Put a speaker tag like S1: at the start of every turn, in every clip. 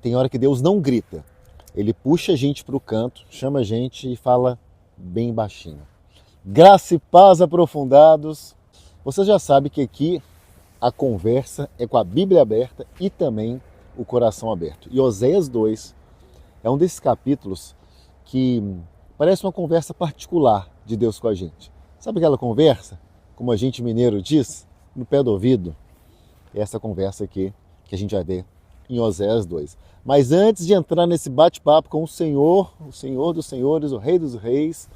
S1: Tem hora que Deus não grita. Ele puxa a gente para o canto, chama a gente e fala bem baixinho. Graça e paz aprofundados. Você já sabe que aqui a conversa é com a Bíblia aberta e também o coração aberto. E Oséias 2 é um desses capítulos que parece uma conversa particular de Deus com a gente. Sabe aquela conversa, como a gente mineiro diz, no pé do ouvido? É essa conversa aqui que a gente vai ver em Oséias 2. Mas antes de entrar nesse bate-papo com o Senhor dos Senhores, o Rei dos Reis,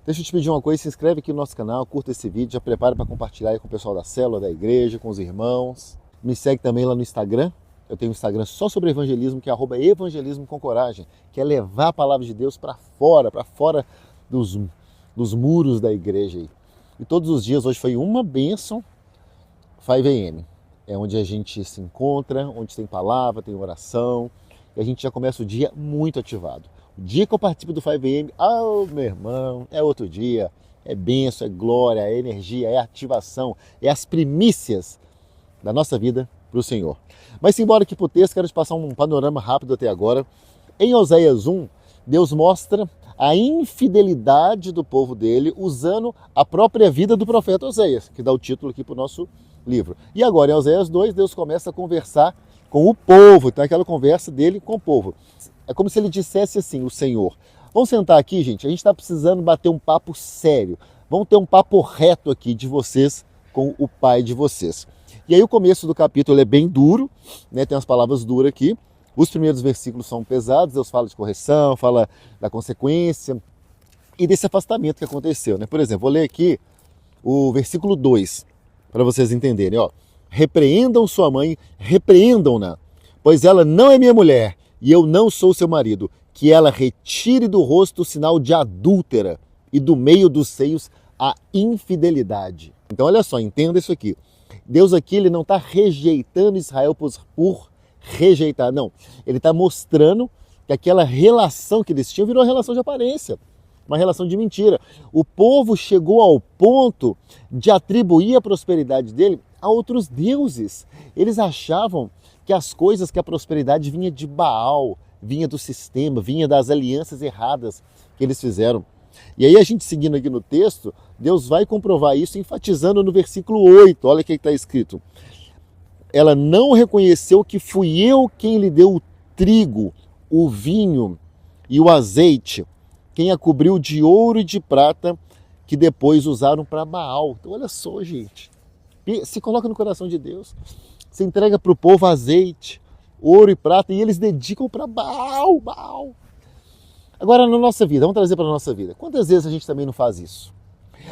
S1: deixa eu te pedir uma coisa, se inscreve aqui no nosso canal, curta esse vídeo, já prepara para compartilhar aí com o pessoal da célula, da igreja, com os irmãos. Me segue também lá no Instagram, eu tenho um Instagram só sobre evangelismo, que é @evangelismo com coragem, que é levar a palavra de Deus para fora dos muros da igreja aí. E todos os dias, hoje foi uma bênção, 5am. É onde a gente se encontra, onde tem palavra, tem oração, e a gente já começa o dia muito ativado. O dia que eu participo do 5am, meu irmão, é outro dia, é bênção, é glória, é energia, é ativação, é as primícias da nossa vida para o Senhor. Mas embora aqui para o texto, quero te passar um panorama rápido até agora. Em Oséias 1, Deus mostra a infidelidade do povo dele usando a própria vida do profeta Oséias, que dá o título aqui para o nosso livro. E agora, em Oséias 2, Deus começa a conversar com o povo, então aquela conversa dele com o povo. É como se ele dissesse assim, o Senhor: vamos sentar aqui, gente, a gente está precisando bater um papo sério, vamos ter um papo reto aqui de vocês com o pai de vocês. E aí o começo do capítulo é bem duro, né? Tem umas palavras duras aqui. Os primeiros versículos são pesados, Deus fala de correção, fala da consequência e desse afastamento que aconteceu, né? Por exemplo, vou ler aqui o versículo 2, para vocês entenderem, ó. Repreendam sua mãe, repreendam-na, pois ela não é minha mulher e eu não sou seu marido, que ela retire do rosto o sinal de adúltera e do meio dos seios a infidelidade. Então olha só, entenda isso aqui. Deus aqui ele não está rejeitando Israel por rejeitar, não. Ele está mostrando que aquela relação que eles tinham virou uma relação de aparência, uma relação de mentira. O povo chegou ao ponto de atribuir a prosperidade dele a outros deuses. Eles achavam que as coisas, que a prosperidade vinha de Baal, vinha do sistema, vinha das alianças erradas que eles fizeram. E aí a gente seguindo aqui no texto, Deus vai comprovar isso enfatizando no versículo 8, olha o que está escrito. Ela não reconheceu que fui eu quem lhe deu o trigo, o vinho e o azeite, quem a cobriu de ouro e de prata, que depois usaram para Baal. Então olha só, gente, se coloca no coração de Deus, se entrega para o povo azeite, ouro e prata, e eles dedicam para Baal. Agora, na nossa vida, vamos trazer para a nossa vida. Quantas vezes a gente também não faz isso?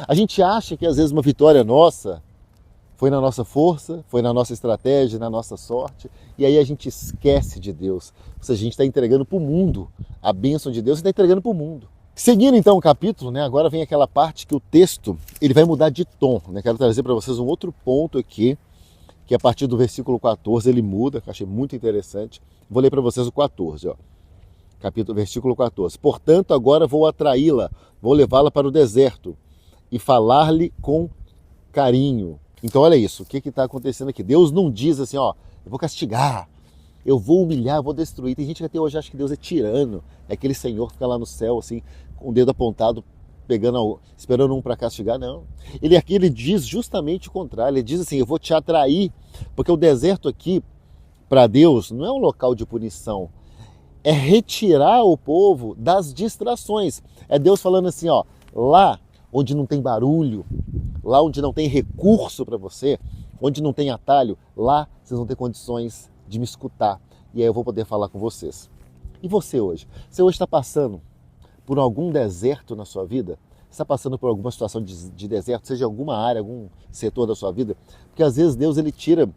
S1: A gente acha que às vezes uma vitória nossa foi na nossa força, foi na nossa estratégia, na nossa sorte, e aí a gente esquece de Deus. Ou seja, a gente está entregando para o mundo a bênção de Deus, e está entregando para o mundo. Seguindo então o capítulo, né, agora vem aquela parte que o texto ele vai mudar de tom. Né? Quero trazer para vocês um outro ponto aqui, que a partir do versículo 14 ele muda, que eu achei muito interessante. Vou ler para vocês o 14, ó. Versículo 14. Portanto, agora vou atraí-la, vou levá-la para o deserto e falar-lhe com carinho. Então olha isso, o que está acontecendo aqui? Deus não diz assim, ó, eu vou castigar, eu vou humilhar, eu vou destruir. Tem gente que até hoje acha que Deus é tirano, é aquele Senhor que fica lá no céu assim, com o dedo apontado, esperando um para castigar. Não. Ele diz justamente o contrário, ele diz assim, eu vou te atrair, porque o deserto aqui, para Deus, não é um local de punição, é retirar o povo das distrações. É Deus falando assim, ó, lá onde não tem barulho, lá onde não tem recurso para você, onde não tem atalho, lá vocês vão ter condições de me escutar. E aí eu vou poder falar com vocês. E você hoje? Você hoje está passando por algum deserto na sua vida? Está passando por alguma situação de deserto, seja em alguma área, algum setor da sua vida? Porque às vezes Deus ele tira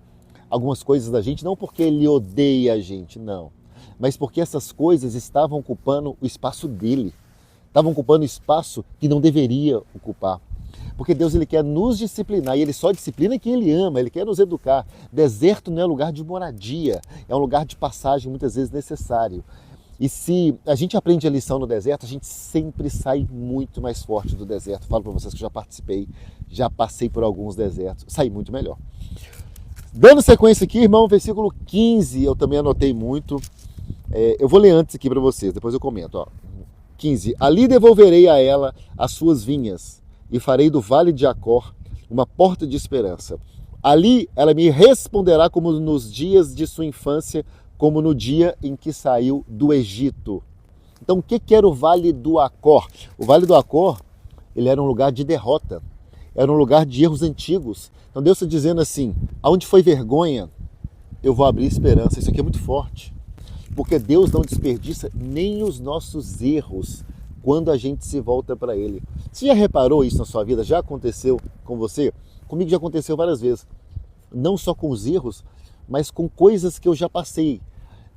S1: algumas coisas da gente, não porque ele odeia a gente, não. Mas porque essas coisas estavam ocupando o espaço dele. Estavam ocupando espaço que não deveria ocupar. Porque Deus ele quer nos disciplinar e ele só disciplina quem ele ama, ele quer nos educar. Deserto não é lugar de moradia, é um lugar de passagem muitas vezes necessário. E se a gente aprende a lição no deserto, a gente sempre sai muito mais forte do deserto. Falo para vocês que já participei, já passei por alguns desertos, saí muito melhor. Dando sequência aqui, irmão, versículo 15, eu também anotei muito. Eu vou ler antes aqui para vocês, depois eu comento. Ó. 15. Ali devolverei a ela as suas vinhas e farei do vale de Acor uma porta de esperança. Ali ela me responderá como nos dias de sua infância, como no dia em que saiu do Egito. Então, o que era o Vale do Acor? O Vale do Acor, ele era um lugar de derrota, era um lugar de erros antigos. Então, Deus está dizendo assim, aonde foi vergonha, eu vou abrir esperança. Isso aqui é muito forte, porque Deus não desperdiça nem os nossos erros quando a gente se volta para Ele. Você já reparou isso na sua vida? Já aconteceu com você? Comigo já aconteceu várias vezes. Não só com os erros, mas com coisas que eu já passei.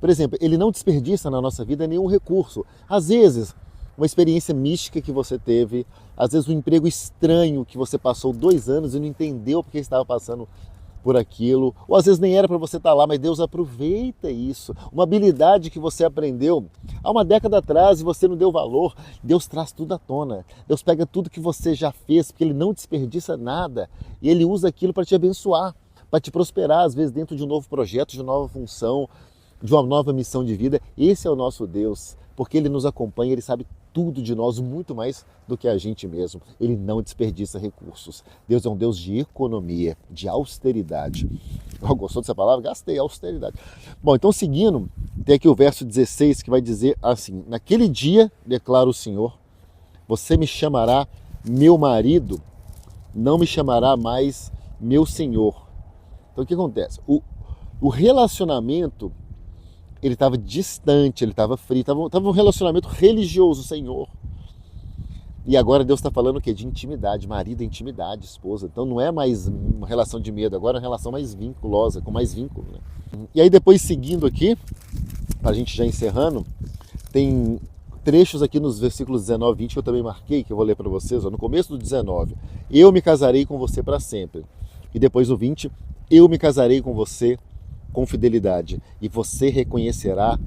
S1: Por exemplo, Ele não desperdiça na nossa vida nenhum recurso. Às vezes, uma experiência mística que você teve, às vezes um emprego estranho que você passou 2 anos e não entendeu porque estava passando por aquilo, ou às vezes nem era para você estar lá, mas Deus aproveita isso. Uma habilidade que você aprendeu há uma década atrás e você não deu valor, Deus traz tudo à tona. Deus pega tudo que você já fez, porque Ele não desperdiça nada, e Ele usa aquilo para te abençoar, para te prosperar, às vezes dentro de um novo projeto, de uma nova função, de uma nova missão de vida. Esse é o nosso Deus, porque Ele nos acompanha, Ele sabe tudo de nós, muito mais do que a gente mesmo. Ele não desperdiça recursos. Deus é um Deus de economia, de austeridade. Oh, gostou dessa palavra? Gastei, austeridade. Bom, então seguindo, tem aqui o verso 16 que vai dizer assim: naquele dia, declara o Senhor, você me chamará meu marido, não me chamará mais meu senhor. Então o que acontece? O relacionamento, ele estava distante, ele estava frio, estava um relacionamento religioso, Senhor. E agora Deus está falando o quê? De intimidade, marido é intimidade, esposa. Então não é mais uma relação de medo, agora é uma relação mais vinculosa, com mais vínculo. Né? E aí depois seguindo aqui, para a gente já encerrando, tem trechos aqui nos versículos 19 e 20 que eu também marquei, que eu vou ler para vocês. Ó, no começo do 19, eu me casarei com você para sempre. E depois o 20, eu me casarei com você com fidelidade, e você reconhecerá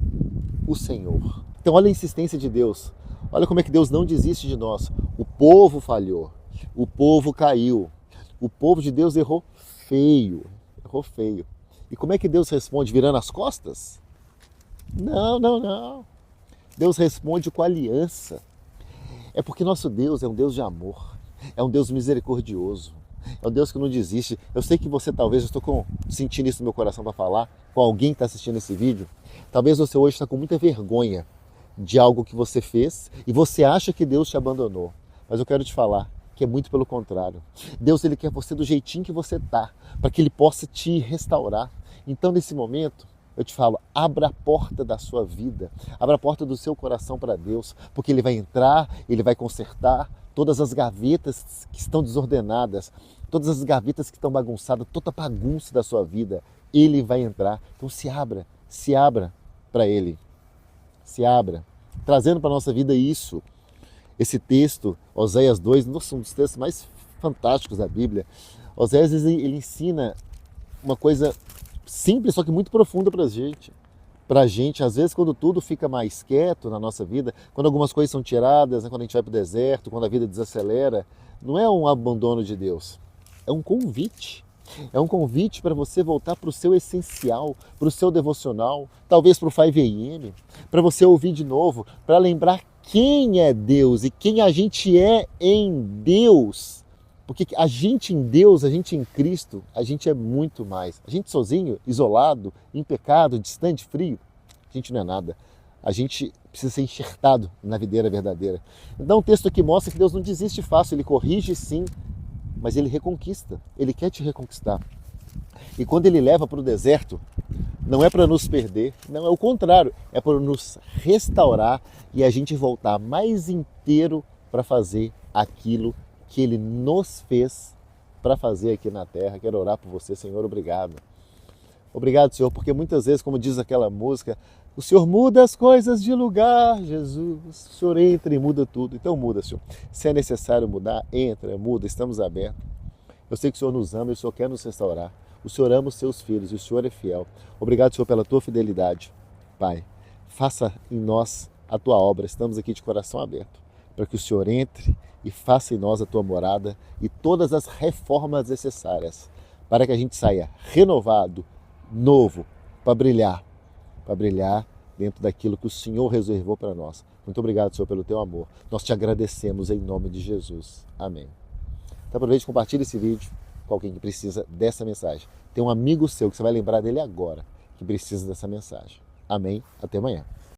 S1: o Senhor. Então olha a insistência de Deus, olha como é que Deus não desiste de nós. O povo falhou, o povo caiu, o povo de Deus errou feio. E como é que Deus responde? Virando as costas? Não. Deus responde com aliança. É porque nosso Deus é um Deus de amor, é um Deus misericordioso. É um Deus que não desiste. Eu sei que você talvez, eu estou sentindo isso no meu coração para falar com alguém que está assistindo esse vídeo. Talvez você hoje está com muita vergonha de algo que você fez e você acha que Deus te abandonou. Mas eu quero te falar que é muito pelo contrário. Deus, Ele quer você do jeitinho que você está, para que Ele possa te restaurar. Então, nesse momento, eu te falo, abra a porta da sua vida, abra a porta do seu coração para Deus, porque Ele vai entrar, Ele vai consertar todas as gavetas que estão desordenadas, todas as gavetas que estão bagunçadas, toda a bagunça da sua vida, Ele vai entrar. Então se abra para Ele, se abra, trazendo para a nossa vida isso. Esse texto, Oséias 2, nossa, um dos textos mais fantásticos da Bíblia. Oséias, ele ensina uma coisa simples, só que muito profunda para a gente. Às vezes, quando tudo fica mais quieto na nossa vida, quando algumas coisas são tiradas, né, quando a gente vai para o deserto, quando a vida desacelera, não é um abandono de Deus, é um convite. É um convite para você voltar para o seu essencial, para o seu devocional, talvez para o 5am, para você ouvir de novo, para lembrar quem é Deus e quem a gente é em Deus. Porque a gente em Deus, a gente em Cristo, a gente é muito mais. A gente sozinho, isolado, em pecado, distante, frio, a gente não é nada. A gente precisa ser enxertado na videira verdadeira. Então o texto aqui mostra que Deus não desiste fácil, Ele corrige sim, mas Ele reconquista, Ele quer te reconquistar. E quando Ele leva para o deserto, não é para nos perder, não, é o contrário, é para nos restaurar e a gente voltar mais inteiro para fazer aquilo que Ele nos fez para fazer aqui na terra. Quero orar por você, Senhor, obrigado. Obrigado, Senhor, porque muitas vezes, como diz aquela música, o Senhor muda as coisas de lugar, Jesus. O Senhor entra e muda tudo. Então muda, Senhor. Se é necessário mudar, entra, muda, estamos abertos. Eu sei que o Senhor nos ama e o Senhor quer nos restaurar. O Senhor ama os seus filhos e o Senhor é fiel. Obrigado, Senhor, pela tua fidelidade. Pai, faça em nós a tua obra. Estamos aqui de coração aberto para que o Senhor entre e faça em nós a tua morada e todas as reformas necessárias para que a gente saia renovado, novo, para brilhar dentro daquilo que o Senhor reservou para nós. Muito obrigado, Senhor, pelo teu amor. Nós te agradecemos em nome de Jesus. Amém. Então aproveite e compartilhe esse vídeo com alguém que precisa dessa mensagem. Tem um amigo seu que você vai lembrar dele agora, que precisa dessa mensagem. Amém. Até amanhã.